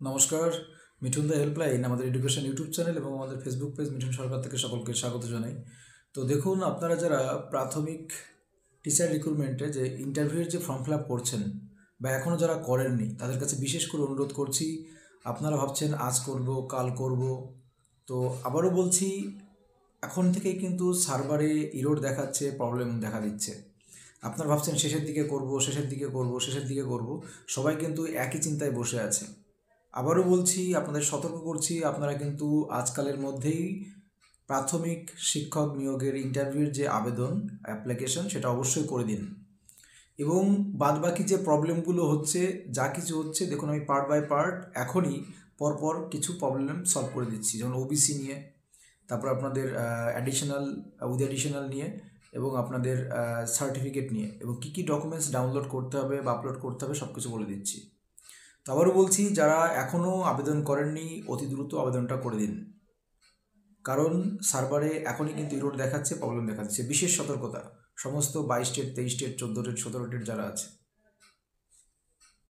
নমস্কার। মিঠুন দা হেল্পলাইন আমাদের education YouTube channel এবং আমাদের ফেসবুক পেজ মিঠুন সরকার থেকে সকলকে স্বাগত জানাই। তো দেখুন, আপনারা যারা প্রাথমিক টিচার রিক্রুটমেন্টে যে ইন্টারভিউয়ের যে ফর্ম ফিল আপ করছেন বা এখনও যারা করেননি, তাদের কাছে বিশেষ করে অনুরোধ করছি। আপনারা ভাবছেন আজ করব, কাল করব, তো আবারও বলছি, এখন থেকেই কিন্তু সার্ভারে ইরোর দেখাচ্ছে, প্রবলেম দেখা দিচ্ছে। আপনারা ভাবছেন শেষের দিকে করব, শেষের দিকে করব, শেষের দিকে করব, সবাই কিন্তু একই চিন্তায় বসে আছে। আবারও বলছি, আপনাদের সতর্ক করছি, আপনারা কিন্তু আজকালের মধ্যেই প্রাথমিক শিক্ষক নিয়োগের ইন্টারভিউর যে আবেদন অ্যাপ্লিকেশন সেটা অবশ্যই করে দিন। এবং বাদবাকি যে প্রবলেমগুলো হচ্ছে, যা কিছু হচ্ছে, দেখুন আমি পার্ট বাই পার্ট এখনই পরপর কিছু প্রবলেম সলভ করে দিচ্ছি। যেমন ওবিসি নিয়ে, তারপর আপনাদের অ্যাডিশনাল নিয়ে, এবং আপনাদের সার্টিফিকেট নিয়ে, এবং কী কী ডকুমেন্টস ডাউনলোড করতে হবে বা আপলোড করতে হবে সব কিছু বলে দিচ্ছি। তো আবারও বলছি, যারা এখনও আবেদন করেননি অতি দ্রুত আবেদনটা করে দিন, কারণ সার্ভারে এখনই কিন্তু ইরোর দেখাচ্ছে, প্রবলেম দেখাচ্ছে। বিশেষ সতর্কতা সমস্ত 22 স্টেট, 23 স্টেট, 14 স্টেট, 17 স্টেট যারা আছে।